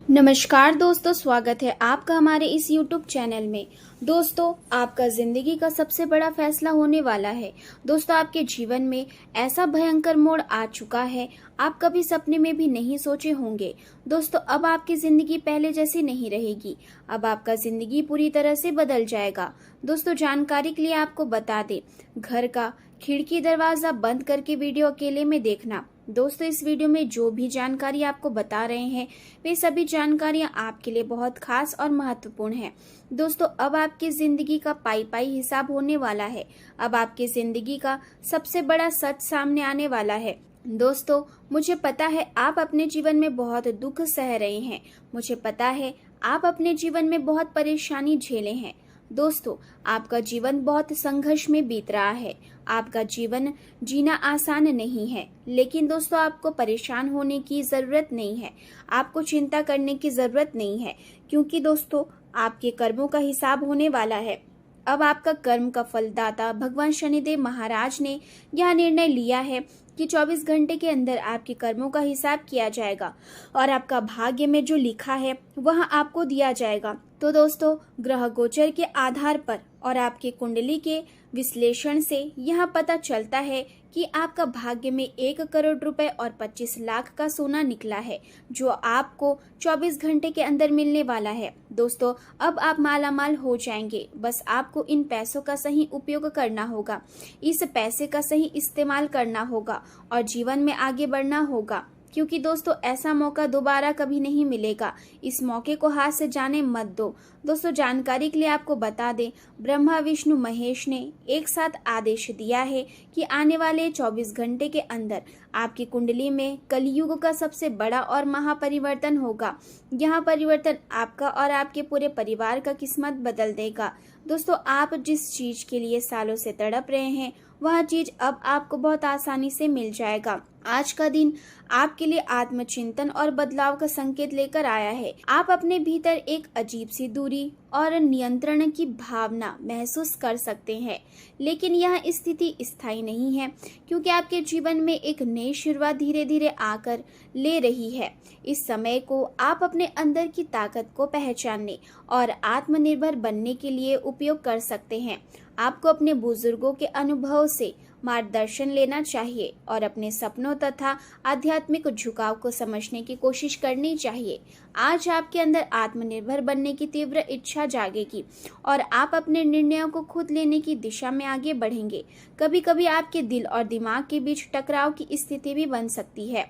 नमस्कार दोस्तों, स्वागत है आपका हमारे इस YouTube चैनल में। दोस्तों, आपका जिंदगी का सबसे बड़ा फैसला होने वाला है। दोस्तों, आपके जीवन में ऐसा भयंकर मोड़ आ चुका है, आप कभी सपने में भी नहीं सोचे होंगे। दोस्तों, अब आपकी जिंदगी पहले जैसी नहीं रहेगी। अब आपका जिंदगी पूरी तरह से बदल जाएगा। दोस्तों, जानकारी के लिए आपको बता दें, घर का खिड़की दरवाजा बंद करके वीडियो अकेले में देखना। दोस्तों, इस वीडियो में जो भी जानकारी आपको बता रहे हैं वे सभी जानकारियां आपके लिए बहुत खास और महत्वपूर्ण है। दोस्तों, अब आपकी जिंदगी का पाई पाई हिसाब होने वाला है। अब आपकी जिंदगी का सबसे बड़ा सच सामने आने वाला है। दोस्तों, मुझे पता है आप अपने जीवन में बहुत दुख सह रहे हैं। मुझे पता है आप अपने जीवन में बहुत परेशानी झेले हैं। दोस्तों, आपका जीवन बहुत संघर्ष में बीत रहा है। आपका जीवन जीना आसान नहीं है, लेकिन दोस्तों आपको परेशान होने की जरूरत नहीं है। आपको चिंता करने की जरूरत नहीं है, क्योंकि दोस्तों आपके कर्मों का हिसाब होने वाला है। अब आपका कर्म का फलदाता भगवान शनिदेव महाराज ने यह निर्णय लिया है कि 24 घंटे के अंदर आपके कर्मों का हिसाब किया जाएगा और आपका भाग्य में जो लिखा है वह आपको दिया जाएगा। तो दोस्तों, ग्रह गोचर के आधार पर और आपके कुंडली के विश्लेषण से यह पता चलता है कि आपका भाग्य में 1 करोड़ रुपए और 25 लाख का सोना निकला है, जो आपको 24 घंटे के अंदर मिलने वाला है। दोस्तों, अब आप मालामाल हो जाएंगे। बस आपको इन पैसों का सही उपयोग करना होगा, इस पैसे का सही इस्तेमाल करना होगा और जीवन में आगे बढ़ना होगा, क्योंकि दोस्तों ऐसा मौका दोबारा कभी नहीं मिलेगा। इस मौके को हाथ से जाने मत दो। दोस्तों, जानकारी के लिए आपको बता दें, ब्रह्मा विष्णु महेश ने एक साथ आदेश दिया है कि आने वाले 24 घंटे के अंदर आपकी कुंडली में कलयुग का सबसे बड़ा और महापरिवर्तन होगा। यह परिवर्तन आपका और आपके पूरे परिवार का किस्मत बदल देगा। दोस्तों, आप जिस चीज के लिए सालों से तड़प रहे हैं वह चीज अब आपको बहुत आसानी से मिल जाएगा। आज का दिन आपके लिए आत्मचिंतन और बदलाव का संकेत लेकर आया है। आप अपने भीतर एक अजीब सी दूरी और नियंत्रण की भावना महसूस कर सकते हैं, लेकिन यह स्थिति स्थायी नहीं है, क्योंकि आपके जीवन में एक नई शुरुआत धीरे धीरे आकर ले रही है। इस समय को आप अपने अंदर की ताकत को पहचानने और आत्मनिर्भर बनने के लिए उपयोग कर सकते हैं। आपको अपने बुजुर्गों के अनुभव से मार्गदर्शन लेना चाहिए और अपने सपनों तथा आध्यात्मिक झुकाव को समझने की कोशिश करनी चाहिए। आज आपके अंदर आत्मनिर्भर बनने की तीव्र इच्छा जागेगी और आप अपने निर्णयों को खुद लेने की दिशा में आगे बढ़ेंगे। कभी कभी आपके दिल और दिमाग के बीच टकराव की स्थिति भी बन सकती है,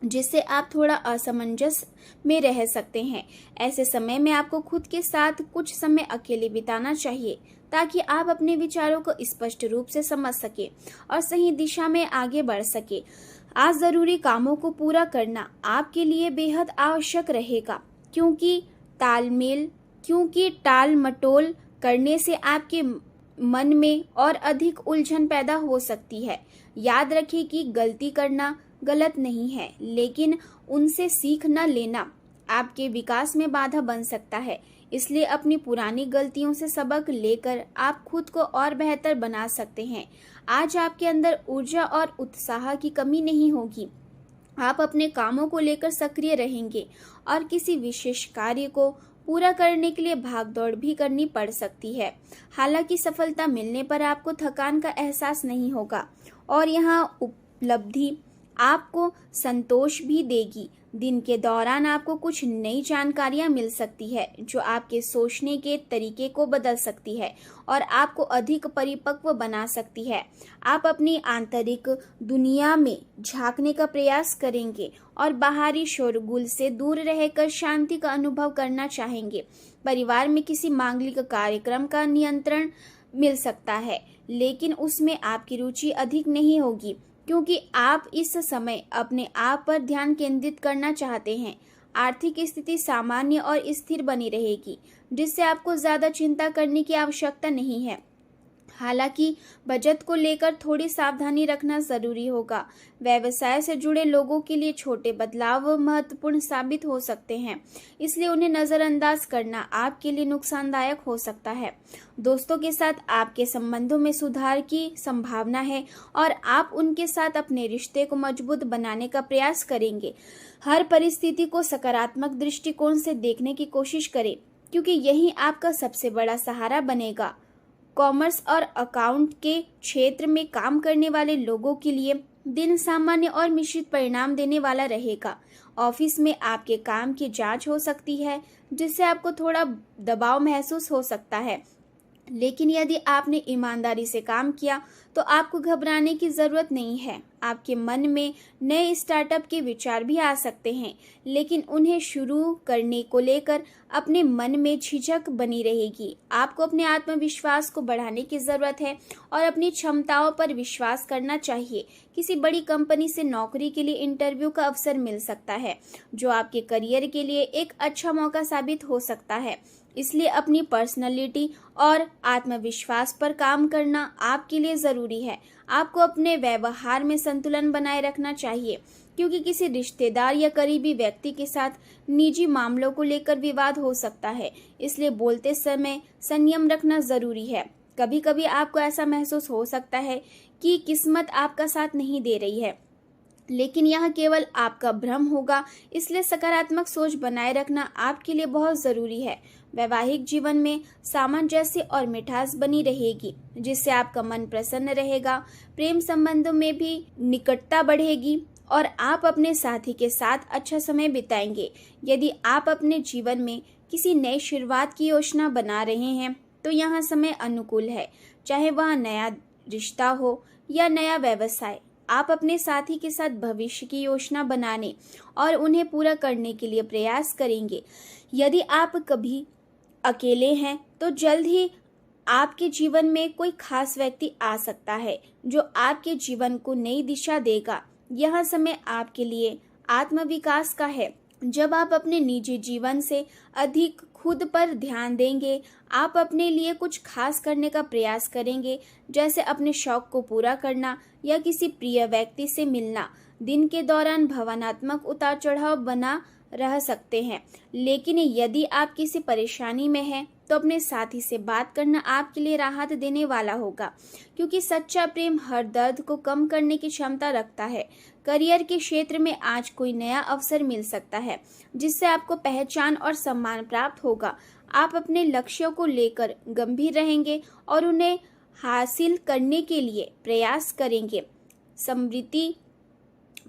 जिससे आप थोड़ा असमंजस में रह सकते हैं। ऐसे समय में आपको खुद के साथ कुछ समय अकेले बिताना चाहिए, ताकि आप अपने विचारों को स्पष्ट रूप से समझ सके और सही दिशा में आगे बढ़ सके। आज जरूरी कामों को पूरा करना आपके लिए बेहद आवश्यक रहेगा, क्योंकि टाल मटोल करने से आपके मन में और अधिक उलझन पैदा हो सकती है। याद रखें कि गलती करना गलत नहीं है, लेकिन उनसे सीख न लेना आपके विकास में बाधा बन सकता है। इसलिए अपनी पुरानी गलतियों से सबक लेकर आप खुद को और बेहतर बना सकते हैं। आज आपके अंदर ऊर्जा और उत्साह की कमी नहीं होगी। आप अपने कामों को लेकर सक्रिय रहेंगे और किसी विशेष कार्य को पूरा करने के लिए भागदौड़ भी करनी पड़ सकती है। हालांकि सफलता मिलने पर आपको थकान का एहसास नहीं होगा और यह उपलब्धि आपको संतोष भी देगी। दिन के दौरान आपको कुछ नई जानकारियां मिल सकती है, जो आपके सोचने के तरीके को बदल सकती है और आपको अधिक परिपक्व बना सकती है। आप अपनी आंतरिक दुनिया में झांकने का प्रयास करेंगे और बाहरी शोरगुल से दूर रहकर शांति का अनुभव करना चाहेंगे। परिवार में किसी मांगलिक कार्यक्रम का नियंत्रण मिल सकता है, लेकिन उसमें आपकी रुचि अधिक नहीं होगी, क्योंकि आप इस समय अपने आप पर ध्यान केंद्रित करना चाहते हैं। आर्थिक स्थिति सामान्य और स्थिर बनी रहेगी, जिससे आपको ज्यादा चिंता करने की आवश्यकता नहीं है। हालांकि बचत को लेकर थोड़ी सावधानी रखना जरूरी होगा। व्यवसाय से जुड़े लोगों के लिए छोटे बदलाव महत्वपूर्ण साबित हो सकते हैं, इसलिए उन्हें नजरअंदाज करना आपके लिए नुकसानदायक हो सकता है। दोस्तों के साथ आपके संबंधों में सुधार की संभावना है और आप उनके साथ अपने रिश्ते को मजबूत बनाने का प्रयास करेंगे। हर परिस्थिति को सकारात्मक दृष्टिकोण से देखने की कोशिश करें, क्योंकि यही आपका सबसे बड़ा सहारा बनेगा। कॉमर्स और अकाउंट के क्षेत्र में काम करने वाले लोगों के लिए दिन सामान्य और मिश्रित परिणाम देने वाला रहेगा। ऑफिस में आपके काम की जांच हो सकती है, जिससे आपको थोड़ा दबाव महसूस हो सकता है, लेकिन यदि आपने ईमानदारी से काम किया तो आपको घबराने की जरूरत नहीं है। आपके मन में नए स्टार्टअप के विचार भी आ सकते हैं, लेकिन उन्हें शुरू करने को लेकर अपने मन में झिझक बनी रहेगी। आपको अपने आत्मविश्वास को बढ़ाने की जरूरत है और अपनी क्षमताओं पर विश्वास करना चाहिए। किसी बड़ी कंपनी से नौकरी के लिए इंटरव्यू का अवसर मिल सकता है, जो आपके करियर के लिए एक अच्छा मौका साबित हो सकता है। इसलिए अपनी पर्सनैलिटी और आत्मविश्वास पर काम करना आपके लिए जरूरी है। आपको अपने व्यवहार में संतुलन बनाए रखना चाहिए, क्योंकि किसी रिश्तेदार या करीबी व्यक्ति के साथ निजी मामलों को लेकर विवाद हो सकता है। इसलिए बोलते समय संयम रखना जरूरी है। कभी कभी आपको ऐसा महसूस हो सकता है कि किस्मत आपका साथ नहीं दे रही है, लेकिन यह केवल आपका भ्रम होगा। इसलिए सकारात्मक सोच बनाए रखना आपके लिए बहुत जरूरी है। वैवाहिक जीवन में सामंजस्य और मिठास बनी रहेगी, जिससे आपका मन प्रसन्न रहेगा। प्रेम संबंधों में भी निकटता बढ़ेगी और आप अपने साथी के साथ अच्छा समय बिताएंगे। यदि आप अपने जीवन में किसी नई शुरुआत की योजना बना रहे हैं तो यह समय अनुकूल है, चाहे वह नया रिश्ता हो या नया व्यवसाय। आप अपने साथी के साथ भविष्य की योजना बनाने और उन्हें पूरा करने के लिए प्रयास करेंगे। यदि आप कभी अकेले हैं तो जल्द ही आपके जीवन में कोई खास व्यक्ति आ सकता है, जो आपके जीवन को नई दिशा देगा। यह समय आपके लिए आत्मविकास का है। जब आप अपने निजी जीवन से अधिक खुद पर ध्यान देंगे, आप अपने लिए कुछ खास करने का प्रयास करेंगे, जैसे अपने शौक को पूरा करना या किसी प्रिय व्यक्ति से मिलना। दिन के दौरान भावनात्मक उतार चढ़ाव बना रह सकते हैं, लेकिन यदि आप किसी परेशानी में हैं तो अपने साथी से बात करना आपके लिए राहत देने वाला होगा, क्योंकि सच्चा प्रेम हर दर्द को कम करने की क्षमता रखता है। करियर के क्षेत्र में आज कोई नया अवसर मिल सकता है, जिससे आपको पहचान और सम्मान प्राप्त होगा। आप अपने लक्ष्यों को लेकर गंभीर रहेंगे और उन्हें हासिल करने के लिए प्रयास करेंगे। समृद्धि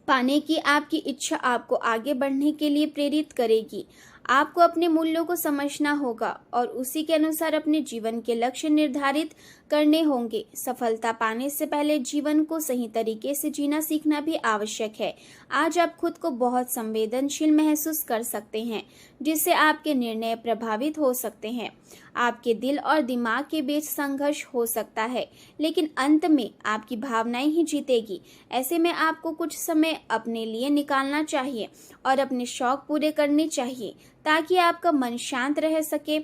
पाने की आपकी इच्छा आपको आगे बढ़ने के लिए प्रेरित करेगी। आपको अपने मूल्यों को समझना होगा और उसी के अनुसार अपने जीवन के लक्ष्य निर्धारित करने होंगे। सफलता पाने से पहले जीवन को सही तरीके से जीना सीखना भी आवश्यक है। आज आप खुद को बहुत संवेदनशील महसूस कर सकते हैं, जिससे आपके निर्णय प्रभावित हो सकते हैं। आपके दिल और दिमाग के बीच संघर्ष हो सकता है, लेकिन अंत में आपकी भावनाएं ही जीतेगी। ऐसे में आपको कुछ समय अपने लिए निकालना चाहिए और अपने शौक पूरे करने चाहिए, ताकि आपका मन शांत रह सके।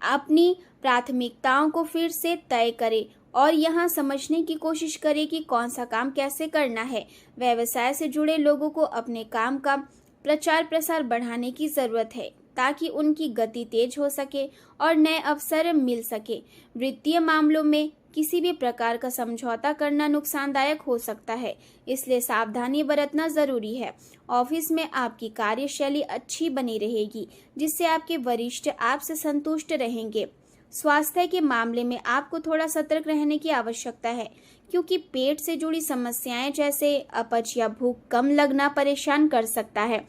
अपनी प्राथमिकताओं को फिर से तय करें और यहाँ समझने की कोशिश करें कि कौन सा काम कैसे करना है। व्यवसाय से जुड़े लोगों को अपने काम का प्रचार प्रसार बढ़ाने की जरूरत है, ताकि उनकी गति तेज हो सके और नए अवसर मिल सके। वित्तीय मामलों में किसी भी प्रकार का समझौता करना नुकसानदायक हो सकता है, इसलिए सावधानी बरतना जरूरी है। ऑफिस में आपकी कार्यशैली अच्छी बनी रहेगी, जिससे आपके वरिष्ठ आपसे संतुष्ट रहेंगे। स्वास्थ्य के मामले में आपको थोड़ा सतर्क रहने की आवश्यकता है, क्योंकि पेट से जुड़ी समस्याएं जैसे अपच या भूख कम लगना परेशान कर सकता है।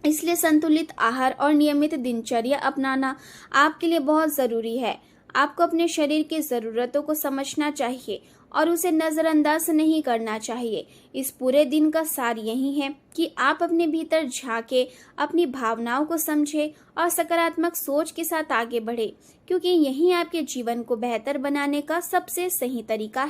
इसलिए संतुलित आहार और नियमित दिनचर्या अपनाना आपके लिए बहुत जरूरी है। आपको अपने शरीर की जरूरतों को समझना चाहिए और उसे नजरअंदाज नहीं करना चाहिए। इस पूरे दिन का सार यही है कि आप अपने भीतर झांके, अपनी भावनाओं को समझे और सकारात्मक सोच के साथ आगे बढ़े, क्योंकि यही आपके जीवन को बेहतर बनाने का सबसे सही तरीका है।